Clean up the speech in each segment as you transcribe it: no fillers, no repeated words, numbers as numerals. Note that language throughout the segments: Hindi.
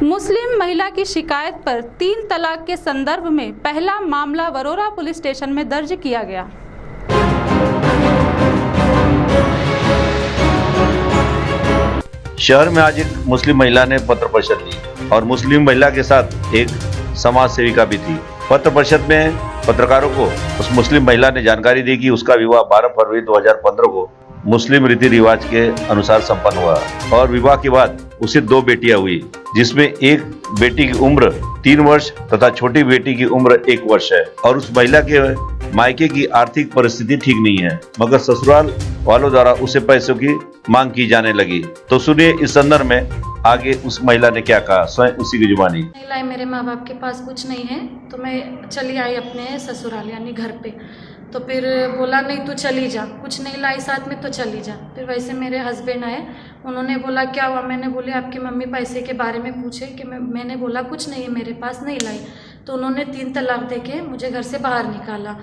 मुस्लिम महिला की शिकायत पर 3 तलाक के संदर्भ में पहला मामला वरोरा पुलिस स्टेशन में दर्ज किया गया। शहर में आज एक मुस्लिम महिला ने पत्र परिषद ली और मुस्लिम महिला के साथ एक समाज सेविका भी थी। पत्र परिषद में पत्रकारों को उस मुस्लिम महिला ने जानकारी दी कि उसका विवाह 12 फरवरी 2015 को मुस्लिम रीति रिवाज के अनुसार संपन्न हुआ और विवाह के बाद उसे 2 बेटियां हुई, जिसमें एक बेटी की उम्र 3 वर्ष तथा छोटी बेटी की उम्र 1 वर्ष है और उस महिला के मायके की आर्थिक परिस्थिति ठीक नहीं है, मगर ससुराल वालों द्वारा उसे पैसों की मांग की जाने लगी। तो सुनिए इस संदर्भ में आगे उस महिला ने क्या कहा, स्वयं उसी की जुबानी। मेरे माँ बाप के पास कुछ नहीं है तो मैं चली आई अपने ससुराल यानी घर पे। तो फिर बोला नहीं तू चली जा, कुछ नहीं लाई साथ में तो चली जा। फिर वैसे मेरे हस्बैंड आए, उन्होंने बोला क्या हुआ, मैंने बोले आपकी मम्मी पैसे के बारे में पूछे कि मैंने बोला कुछ नहीं है मेरे पास, नहीं लाई। तो उन्होंने 3 तलाक देके मुझे घर से बाहर निकाला।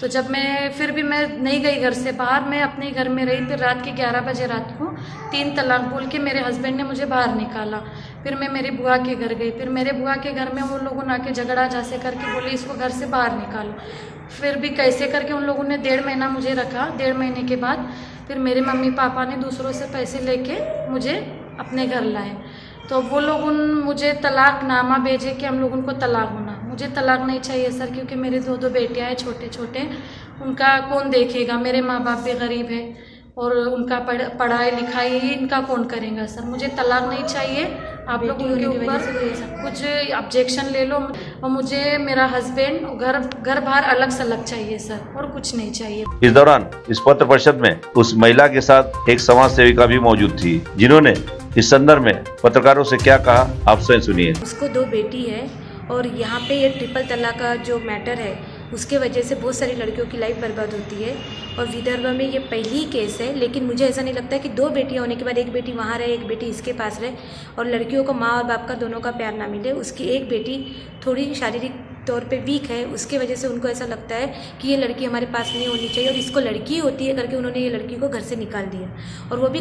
तो जब फिर भी मैं नहीं गई घर से बाहर, मैं अपने घर में रही। फिर रात के 11 बजे रात को 3 तलाक बोल के मेरे हस्बैंड ने मुझे बाहर निकाला। फिर मैं मेरी बुआ के घर गई। फिर मेरे बुआ के घर में वो लोगों ने आके झगड़ा झांसे करके बोले इसको घर से बाहर निकालो। फिर भी कैसे करके उन लोगों ने 1.5 महीना मुझे रखा। 1.5 महीने के बाद फिर मेरे मम्मी पापा ने दूसरों से पैसे लेके मुझे अपने घर लाए। तो वो लोग मुझे तलाक नामा भेजे कि हम लोगों को तलाक होना। मुझे तलाक नहीं चाहिए सर, क्योंकि मेरे 2 बेटियां हैं छोटे छोटे, उनका कौन देखेगा। मेरे माँ बाप भी गरीब है और उनका पढ़ाई लिखाई इनका कौन करेगा सर। मुझे तलाक नहीं चाहिए। आप लोग उनके ऊपर कुछ ऑब्जेक्शन ले लो और मुझे मेरा हस्बैंड घर बाहर अलग सलग चाहिए सर, और कुछ नहीं चाहिए। इस दौरान इस पत्र परिषद में उस महिला के साथ एक समाज सेविका भी मौजूद थी, जिन्होंने इस संदर्भ में पत्रकारों से क्या कहा आप स्वयं सुनिए। उसको 2 बेटी है और यहाँ पे ये ट्रिपल तलाक का जो मैटर है उसके वजह से बहुत सारी लड़कियों की लाइफ बर्बाद होती है और विदर्भ में ये पहली केस है। लेकिन मुझे ऐसा नहीं लगता है कि 2 बेटियां होने के बाद एक बेटी वहाँ रहे एक बेटी इसके पास रहे और लड़कियों को माँ और बाप का दोनों का प्यार ना मिले। उसकी एक बेटी थोड़ी शारीरिक तौर पे वीक है, उसके वजह से उनको ऐसा लगता है कि ये लड़की हमारे पास नहीं होनी चाहिए और इसको लड़की होती है करके उन्होंने ये लड़की को घर से निकाल दिया। और वो भी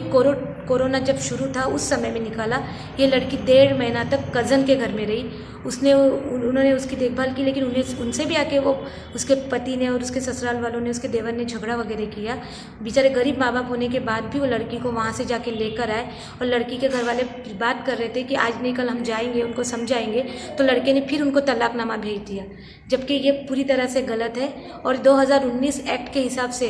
कोरोना जब शुरू था उस समय में निकाला। ये लड़की 1.5 महीना तक कज़न के घर में रही। उन्होंने उसकी देखभाल की, लेकिन उनसे भी आके वो उसके पति ने और उसके ससुराल वालों ने, उसके देवर ने झगड़ा वगैरह किया। बेचारे गरीब माँ बाप होने के बाद भी वो लड़की को वहाँ से जाके लेकर आए और लड़की के घर वाले बात कर रहे थे कि आज नहीं कल हम जाएंगे, उनको समझाएंगे। तो लड़के ने फिर उनको तलाकनामा भेज दिया, जबकि ये पूरी तरह से गलत है। और 2019 एक्ट के हिसाब से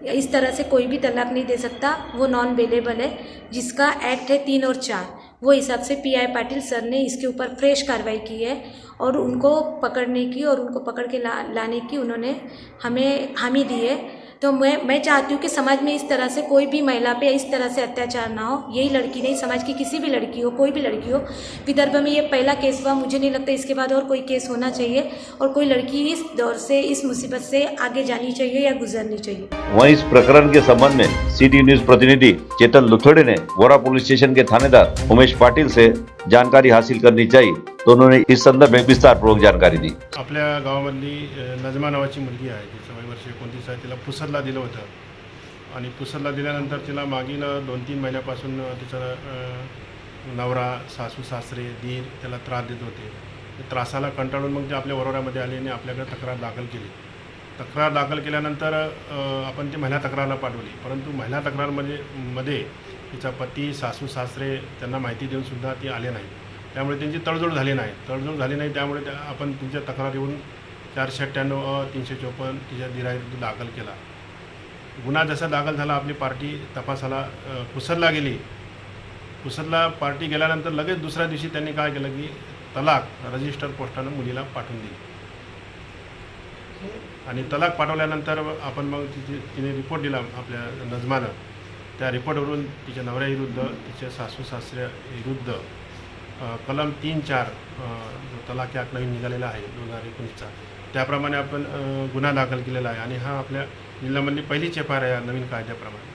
इस तरह से कोई भी तलाक नहीं दे सकता, वो नॉन अवेलेबल है। जिसका एक्ट है 3 और 4, वो हिसाब से PI पाटिल सर ने इसके ऊपर फ्रेश कार्रवाई की है और उनको पकड़ने की और उनको पकड़ के लाने की उन्होंने हमें हामी दी है। तो मैं चाहती हूँ कि समाज में इस तरह से कोई भी महिला पे इस तरह से अत्याचार ना हो। यही लड़की नहीं, समाज की किसी भी लड़की हो, कोई भी लड़की हो। विदर्भ में ये पहला केस हुआ, मुझे नहीं लगता इसके बाद और कोई केस होना चाहिए और कोई लड़की इस दौर से, इस मुसीबत से आगे जानी चाहिए या गुजरनी चाहिए। वहीं इस प्रकरण के संबंध में सिटी न्यूज प्रतिनिधि चेतन लुथोड़े ने वोरा पुलिस स्टेशन के थानेदार उमेश पाटिल से जानकारी हासिल करनी चाहिए, तो उन्होंने इस संदर्भ में विस्तारपूर्वक जानकारी दी। आपल्या गावामधली नजमा नावाची मुलगी आहे, तिचं वय वर्ष 29 आहे. तिला पुसदला दिलं होतं आणि पुसदला दिल्यानंतर तिला मागील 2-3 महिन्यापासून तिचा नवरा, सासू सासरे, दीर त्याला त्रास देत होते. त्रासाला कंटाळून मग ते आपल्या वरोऱ्यामध्ये आले आणि आपल्याकडे तक्रार दाखल केली. तक्रार दाखल केल्यानंतर आपण ती महिला तक्रारला पाठवली, परंतु महिला तक्रारमध्ये तिचा पती, सासू सासरे त्यांना माहिती देऊन सुद्धा ती आले नाही. त्यामुळे त्यांची तडजोड झाली नाही. त्यामुळे आपण त्यांच्या तक्रारीवरून 498 354 तिच्या दिराविरुद्ध दाखल केला. गुन्हा जसा दाखल झाला, आपली पार्टी तपासाला पुसदला गेली. पुसदला पार्टी गेल्यानंतर लगेच दुसऱ्या दिवशी त्यांनी काय केलं की तलाक रजिस्टर पोस्टानं मुलीला पाठवून दिली आणि तलाक पाठवल्यानंतर आपण मग तिने रिपोर्ट दिला आपल्या नजमानं. त्या रिपोर्टवरून तिच्या नवऱ्याविरुद्ध, तिच्या सासू सासऱ्याविरुद्ध कलम 3-4 जो तलाक ॲक्ट नवीन निघालेला आहे 2019चा, त्याप्रमाणे आपण गुन्हा दाखल केलेला आहे आणि हा आपल्या जिल्ह्यामधली पहिलीच FIR आहे नवीन कायद्याप्रमाणे.